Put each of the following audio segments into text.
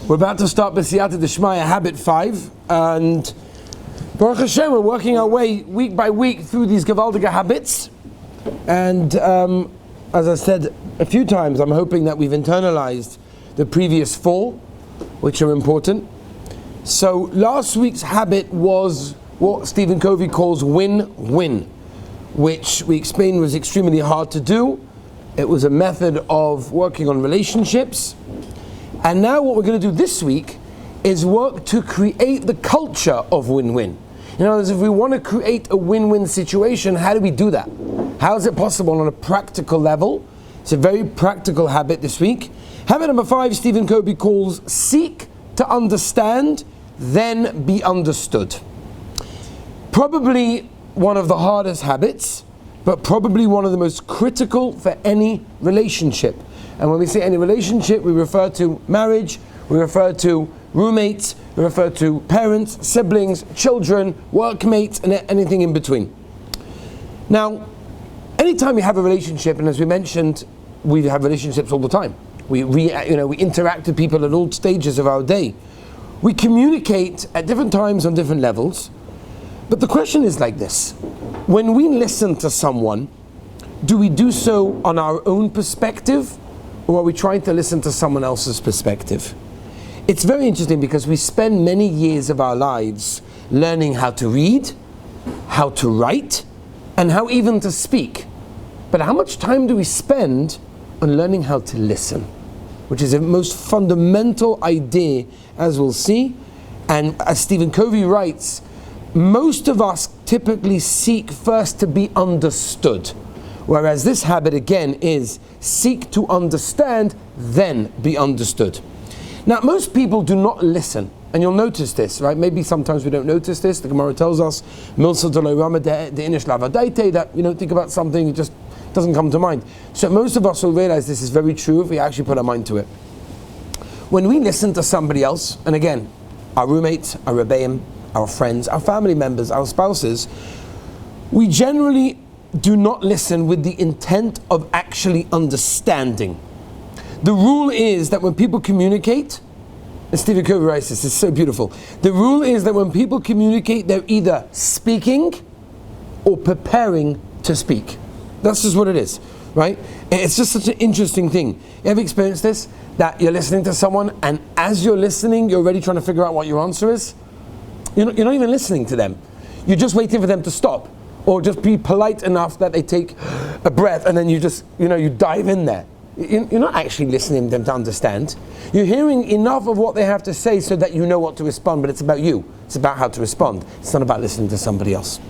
We're about to start B'siyata D'Shmaya, habit 5, and Baruch Hashem, we're working our way week by week through these Gavaldiga habits. And as I said a few times, I'm hoping that we've internalized the previous 4, which are important. So last week's habit was what Stephen Covey calls win-win, which we explained was extremely hard to do. It was a method of working on relationships. And now what we're going to do this week is work to create the culture of win-win. In other words, if we want to create a win-win situation, how do we do that? How is it possible on a practical level? It's a very practical habit this week. Habit number 5, Stephen Covey calls seek to understand, then be understood. Probably one of the hardest habits, but probably one of the most critical for any relationship. And when we say any relationship, we refer to marriage, we refer to roommates, we refer to parents, siblings, children, workmates, and anything in between. Now, anytime we have a relationship, and as we mentioned, we have relationships all the time. We interact with people at all stages of our day. We communicate at different times on different levels. But the question is like this: when we listen to someone, do we do so on our own perspective, or are we trying to listen to someone else's perspective? It's very interesting because we spend many years of our lives learning how to read, how to write, and how even to speak. But how much time do we spend on learning how to listen? Which is the most fundamental idea, as we'll see. And as Stephen Covey writes, most of us typically seek first to be understood. Whereas this habit again is seek to understand, then be understood. Now most people do not listen, and you'll notice this, right? Maybe sometimes we don't notice this. The Gemara tells us, that you don't think about something, it just doesn't come to mind. So most of us will realize this is very true if we actually put our mind to it. When we listen to somebody else, and again, our roommates, our rebbeim, our friends, our family members, our spouses, we generally do not listen with the intent of actually understanding. The rule is that when people communicate, and Stephen Covey writes this, it's so beautiful. The rule is that when people communicate, they're either speaking or preparing to speak. That's just what it is, right? It's just such an interesting thing. You ever experienced this? That you're listening to someone, and as you're listening, you're already trying to figure out what your answer is? You're not even listening to them. You're just waiting for them to stop. Or just be polite enough that they take a breath and then you just, you dive in there. You're not actually listening to them to understand. You're hearing enough of what they have to say so that you know what to respond, but it's about you. It's about how to respond. It's not about listening to somebody else.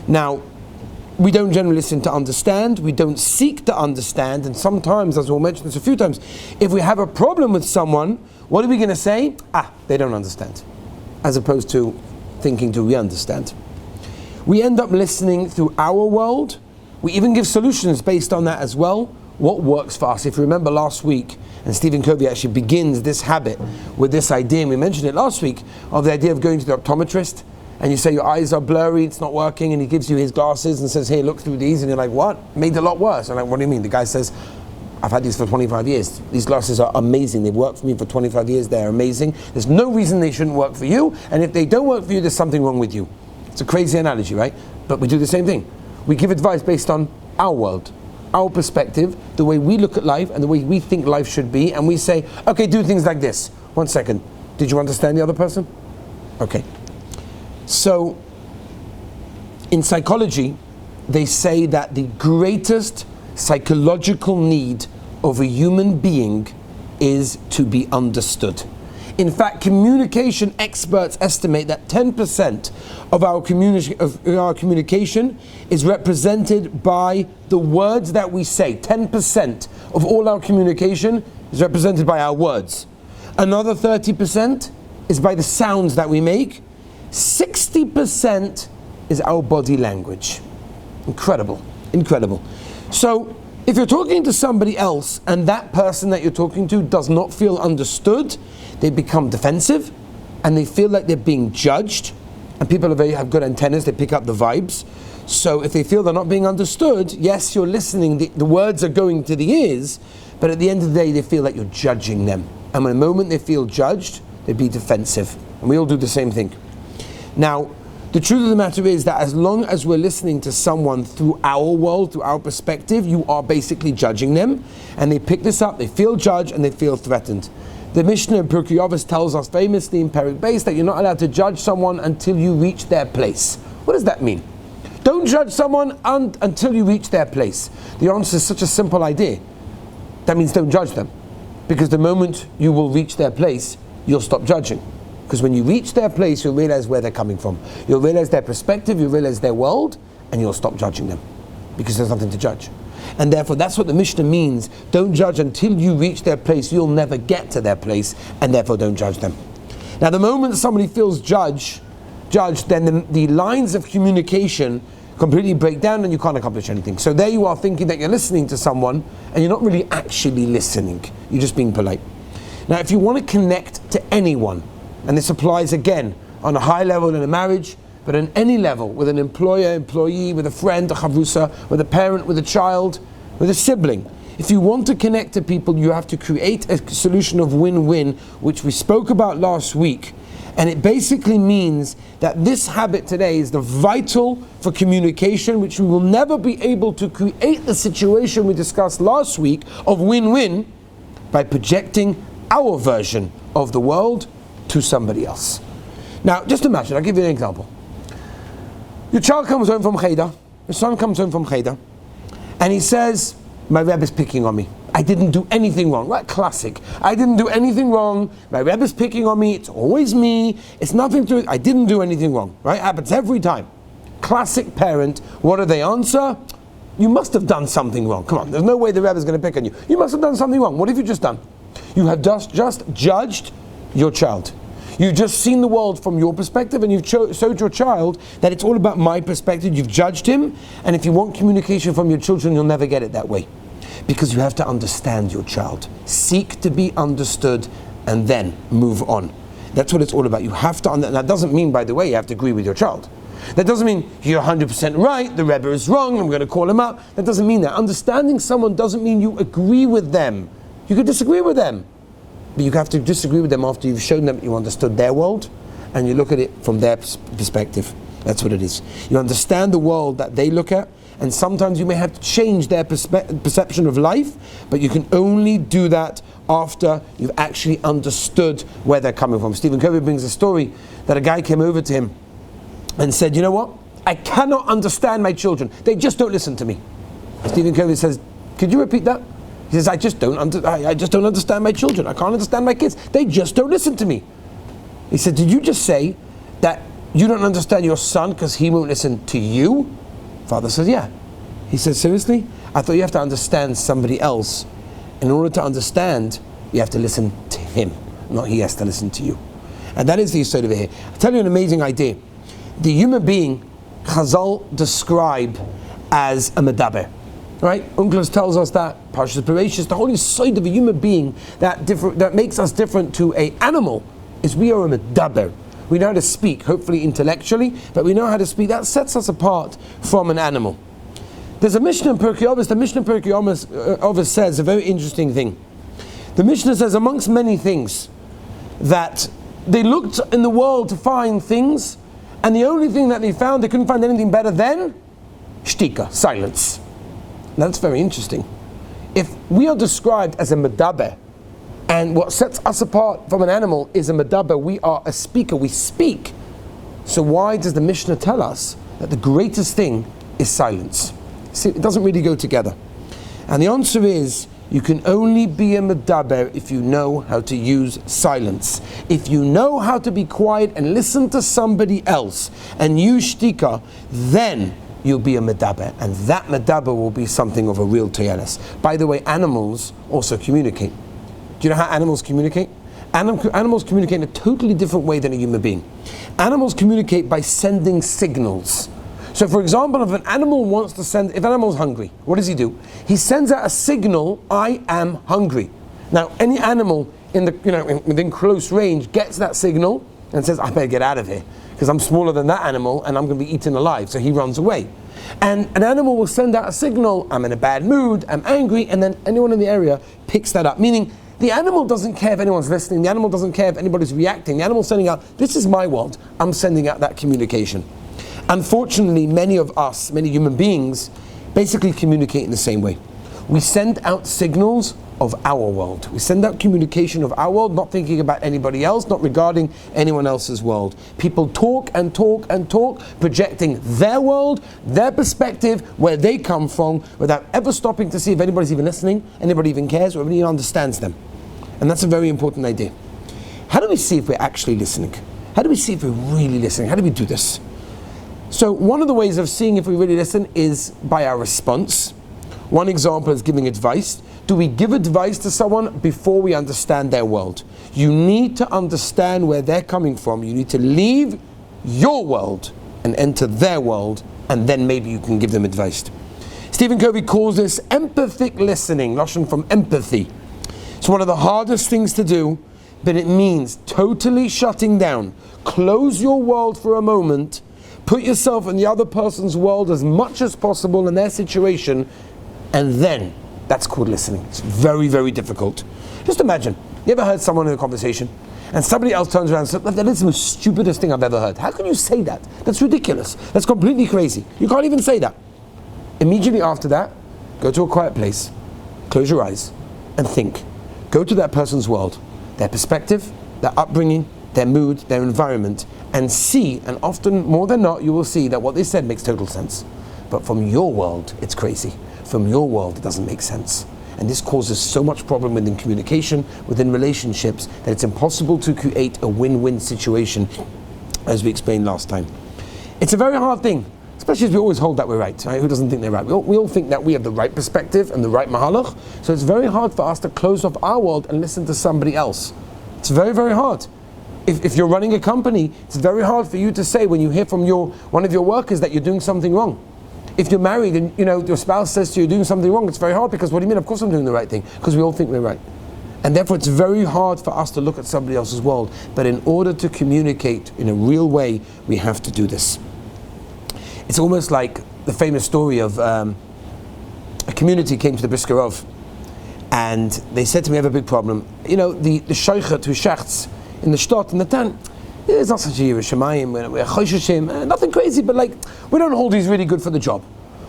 Now, we don't generally listen to understand. We don't seek to understand. And sometimes, as we'll mention this a few times, if we have a problem with someone, what are we going to say? They don't understand. As opposed to thinking, do we understand? We end up listening through our world. We even give solutions based on that as well. What works for us? If you remember last week, and Stephen Covey actually begins this habit with this idea, and we mentioned it last week, of the idea of going to the optometrist, and you say your eyes are blurry, it's not working, and he gives you his glasses and says, hey, look through these, and you're like, what? Made it a lot worse. And I'm like, what do you mean? The guy says, I've had these for 25 years. These glasses are amazing. They've worked for me for 25 years. They're amazing. There's no reason they shouldn't work for you, and if they don't work for you, there's something wrong with you. It's a crazy analogy, right? But we do the same thing. We give advice based on our world, our perspective, the way we look at life and the way we think life should be, and we say, okay, do things like this. 1 second. Did you understand the other person? Okay. So, in psychology, they say that the greatest psychological need of a human being is to be understood. In fact, communication experts estimate that 10% of our communication is represented by the words that we say. 10% of all our communication is represented by our words. Another 30% is by the sounds that we make. 60% is our body language. Incredible, incredible. So, if you're talking to somebody else and that person that you're talking to does not feel understood, they become defensive and they feel like they're being judged. And people have good antennas, they pick up the vibes. So if they feel they're not being understood, yes, you're listening, the words are going to the ears, but at the end of the day, they feel like you're judging them. And the moment they feel judged, they be defensive. And we all do the same thing. Now, the truth of the matter is that as long as we're listening to someone through our world, through our perspective, you are basically judging them. And they pick this up, they feel judged, and they feel threatened. The Mishnah in Pirkei Avos tells us famously in Perek Beis that you're not allowed to judge someone until you reach their place. What does that mean? Don't judge someone until you reach their place. The answer is such a simple idea. That means don't judge them. Because the moment you will reach their place, you'll stop judging. Because when you reach their place, you'll realize where they're coming from. You'll realize their perspective, you'll realize their world, and you'll stop judging them. Because there's nothing to judge. And therefore, that's what the Mishnah means. Don't judge until you reach their place. You'll never get to their place, and therefore don't judge them. Now, the moment somebody feels judged, then the lines of communication completely break down and you can't accomplish anything. So there you are thinking that you're listening to someone, and you're not really actually listening. You're just being polite. Now, if you want to connect to anyone, and this applies again on a high level in a marriage, but on any level, with an employer, employee, with a friend, a chavrusa, with a parent, with a child, with a sibling. If you want to connect to people, you have to create a solution of win-win, which we spoke about last week. And it basically means that this habit today is the vital for communication, which we will never be able to create the situation we discussed last week of win-win by projecting our version of the world to somebody else. Now, just imagine, I'll give you an example. Your child comes home from Cheder, your son comes home from Cheder, and he says, my Rebbe is picking on me. I didn't do anything wrong. Right? Classic. I didn't do anything wrong. My Rebbe is picking on me. It's always me. It's nothing to do. I didn't do anything wrong. Right? Happens every time. Classic parent. What do they answer? You must have done something wrong. Come on. There's no way the Rebbe is going to pick on you. You must have done something wrong. What have you just done? You have just judged your child. You've just seen the world from your perspective, and you've showed your child that it's all about my perspective. You've judged him, and if you want communication from your children, you'll never get it that way. Because you have to understand your child. Seek to be understood, and then move on. That's what it's all about. You have to that doesn't mean, by the way, you have to agree with your child. That doesn't mean you're 100% right, the Rebbe is wrong, I'm going to call him up. That doesn't mean that. Understanding someone doesn't mean you agree with them. You could disagree with them. But you have to disagree with them after you've shown them you understood their world, and you look at it from their perspective. That's what it is. You understand the world that they look at, and sometimes you may have to change their perception of life, but you can only do that after you've actually understood where they're coming from. Stephen Covey brings a story that a guy came over to him and said, you know what? I cannot understand my children. They just don't listen to me. Stephen Covey says, could you repeat that? He says, I just don't understand my children. I can't understand my kids. They just don't listen to me. He said, did you just say that you don't understand your son because he won't listen to you? Father says, yeah. He said, seriously? I thought you have to understand somebody else. In order to understand, you have to listen to him, not he has to listen to you. And that is the yesod over here. I'll tell you an amazing idea. The human being, Chazal describe as a medaber. Right? Unclus tells us that, Parshas Bereishis, the whole side of a human being that makes us different to an animal is we are a medaber. We know how to speak, hopefully intellectually, but we know how to speak. That sets us apart from an animal. There's a Mishnah in Pirkei Avos. The Mishnah in Pirkei Avos says a very interesting thing. The Mishnah says, amongst many things, that they looked in the world to find things, and the only thing that they found, they couldn't find anything better than shtika, silence. Now that's very interesting. If we are described as a medaber, and what sets us apart from an animal is a medaber, we are a speaker, we speak. So why does the Mishnah tell us that the greatest thing is silence? See, it doesn't really go together. And the answer is, you can only be a medaber if you know how to use silence. If you know how to be quiet and listen to somebody else and use shtika, then you'll be a medaber, and that medaber will be something of a real toyeles. By the way, animals also communicate. Do you know how animals communicate? Animals communicate in a totally different way than a human being. Animals communicate by sending signals. So for example, if an animal if an animal's hungry, what does he do? He sends out a signal, I am hungry. Now, any animal within close range gets that signal and says, I better get out of here, because I'm smaller than that animal and I'm going to be eaten alive. So he runs away. And an animal will send out a signal, I'm in a bad mood, I'm angry, and then anyone in the area picks that up. Meaning, The animal doesn't care if anyone's listening. The animal doesn't care if anybody's reacting. The animal's sending out, this is my world. I'm sending out that communication. Unfortunately, many of us, many human beings, basically communicate in the same way. We send out signals of our world. We send out communication of our world, not thinking about anybody else, not regarding anyone else's world. People talk and talk and talk, projecting their world, their perspective, where they come from, without ever stopping to see if anybody's even listening, anybody even cares, or anybody even understands them. And that's a very important idea. How do we see if we're actually listening? How do we see if we're really listening? How do we do this? So one of the ways of seeing if we really listen is by our response. One example is giving advice. Do we give advice to someone before we understand their world? You need to understand where they're coming from. You need to leave your world and enter their world, and then maybe you can give them advice. Stephen Covey calls this empathic listening, lashon from empathy. It's one of the hardest things to do, but it means totally shutting down. Close your world for a moment, put yourself in the other person's world as much as possible in their situation, and then that's called listening. It's very, very difficult. Just imagine, you ever heard someone in a conversation and somebody else turns around and says, that is the most stupidest thing I've ever heard. How can you say that? That's ridiculous. That's completely crazy. You can't even say that. Immediately after that, go to a quiet place, close your eyes, and think. Go to that person's world, their perspective, their upbringing, their mood, their environment, and see, and often more than not, you will see that what they said makes total sense. But from your world, it's crazy. From your world, it doesn't make sense. And this causes so much problem within communication, within relationships, that it's impossible to create a win-win situation, as we explained last time. It's a very hard thing, especially as we always hold that we're right. Who doesn't think they're right? We all think that we have the right perspective and the right mahalach. So it's very hard for us to close off our world and listen to somebody else. It's very, very hard. If you're running a company, it's very hard for you to say when you hear from one of your workers that you're doing something wrong. If you're married and your spouse says to you, you're doing something wrong, it's very hard, because what do you mean? Of course I'm doing the right thing, because we all think we're right. And therefore it's very hard for us to look at somebody else's world. But in order to communicate in a real way, we have to do this. It's almost like the famous story of a community came to the Brisker Rov, and they said to me, we have a big problem. The Shochet who shechts in the Stott, in the tent, it's not such a Yerushalayim, we're Chosheshim, nothing crazy, but we don't hold he's really good for the job.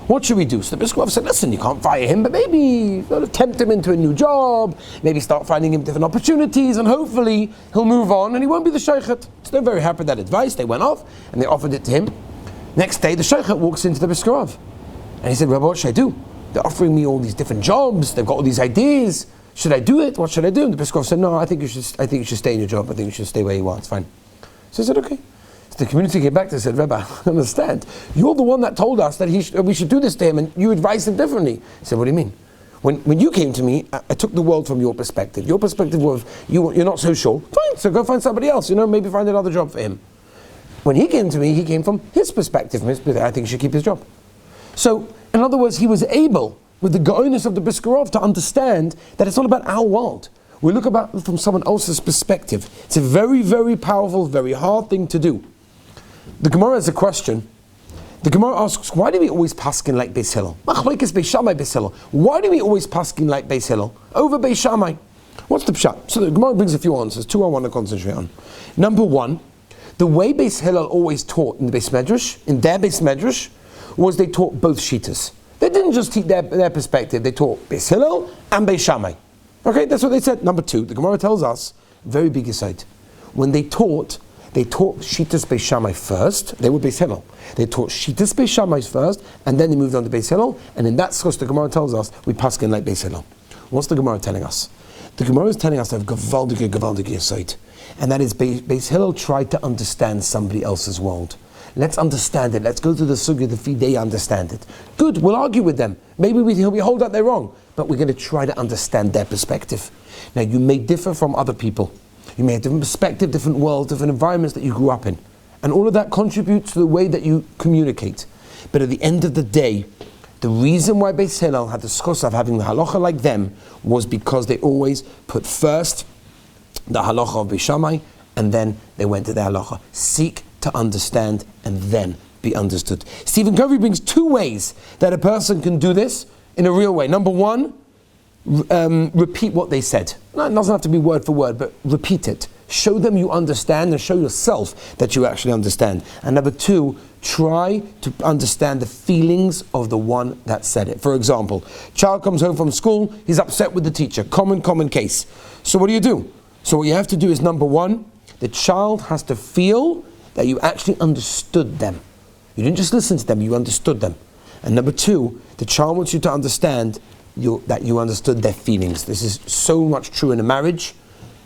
What should we do? So the Brisker Rov said, listen, you can't fire him, but maybe sort of tempt him into a new job, maybe start finding him different opportunities, and hopefully he'll move on and he won't be the Shochet. So they're very happy with that advice. They went off and they offered it to him. Next day, the Shochet walks into the Brisker Rov, and he said, Rabbi, what should I do? They're offering me all these different jobs, they've got all these ideas. Should I do it? What should I do? And the Brisker Rov said, no, I think you should stay in your job. I think you should stay where you are. It's fine. So I said, okay. So the community came back and said, Rabbi, I understand. You're the one that told us that we should do this to him, and you advised him differently. He said, what do you mean? When you came to me, I took the world from your perspective. Your perspective was, you're not so sure. Fine, so go find somebody else. Maybe find another job for him. When he came to me, he came from his perspective. I think he should keep his job. So, in other words, he was able, with the goodness of the Brisker Rov, to understand that it's not about our world. We look about it from someone else's perspective. It's a very, very powerful, very hard thing to do. The Gemara has a question. The Gemara asks, why do we always paskin like Beis Hillel? Why do we always paskin like Beis Hillel over Beis Shammai? What's the pshat? So the Gemara brings a few answers. Two I want to concentrate on. Number one, the way Beis Hillel always taught in the Beis Medrash, in their Beis Medrash, was they taught both shitas. They didn't just teach their perspective. They taught Beis Hillel and Beis Shammai. Okay, that's what they said. Number two, the Gemara tells us, very big aside, when they taught Shitas Beis Shammai first. They were Beis Hillel. They taught Shitas Beis Shammai first, and then they moved on to Beis Hillel, and in that source the Gemara tells us, we paskin like Beis Hillel. What's the Gemara telling us? The Gemara is telling us to have gewaldige aside, and that is Beis Hillel tried to understand somebody else's world. Let's understand it. Let's go to the sugya, the feed they understand it. Good, we'll argue with them. Maybe we hold out they're wrong, but we're going to try to understand their perspective. Now, you may differ from other people. You may have different perspective, different worlds, different environments that you grew up in. And all of that contributes to the way that you communicate. But at the end of the day, the reason why Beis Hillel had the schos of having the halacha like them was because they always put first the halacha of Beis Shammai, and then they went to the halacha. Seek to understand and then be understood. Stephen Covey brings two ways that a person can do this in a real way. Number one, repeat what they said. No, it doesn't have to be word for word, but repeat it. Show them you understand and show yourself that you actually understand. And number two, try to understand the feelings of the one that said it. For example, child comes home from school, he's upset with the teacher. Common case. So what do? So what you have to do is, number one, the child has to feel that you actually understood them. You didn't just listen to them, you understood them. And number two, the child wants you to understand that you understood their feelings. This is so much true in a marriage.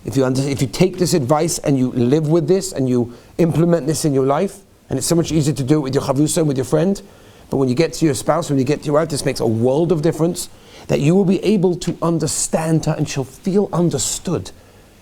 If you take this advice and you live with this and you implement this in your life, and it's so much easier to do it with your chavusa and with your friend, but when you get to your spouse, when you get to your wife, this makes a world of difference, that you will be able to understand her and she'll feel understood.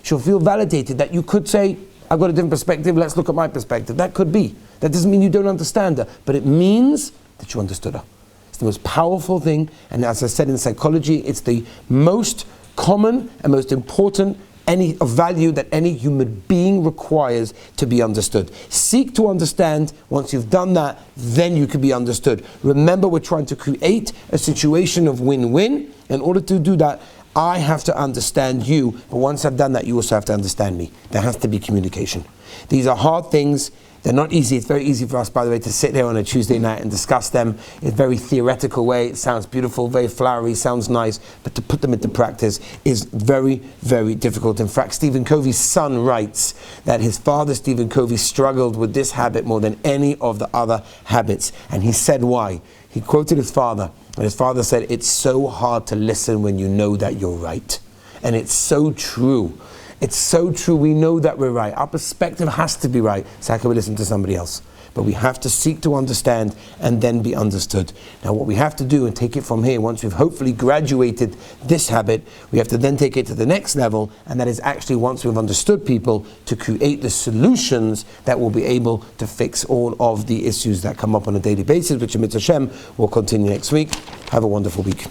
She'll feel validated, that you could say, I've got a different perspective, let's look at my perspective. That could be. That doesn't mean you don't understand her, but it means that you understood her. It's the most powerful thing, and as I said in psychology, it's the most common and most important value that any human being requires to be understood. Seek to understand. Once you've done that, then you can be understood. Remember, we're trying to create a situation of win-win. In order to do that, I have to understand you, but once I've done that, you also have to understand me. There has to be communication. These are hard things. They're not easy. It's very easy for us, by the way, to sit here on a Tuesday night and discuss them in a very theoretical way. It sounds beautiful, very flowery, sounds nice, but to put them into practice is very, very difficult. In fact, Stephen Covey's son writes that his father, Stephen Covey, struggled with this habit more than any of the other habits. And he said why. He quoted his father, and his father said, "It's so hard to listen when you know that you're right." And it's so true. It's so true. We know that we're right. Our perspective has to be right. So how can we listen to somebody else? But we have to seek to understand and then be understood. Now what we have to do, and take it from here, once we've hopefully graduated this habit, we have to then take it to the next level, and that is actually, once we've understood people, to create the solutions that will be able to fix all of the issues that come up on a daily basis, which in Mitzvah Hashem will continue next week. Have a wonderful week.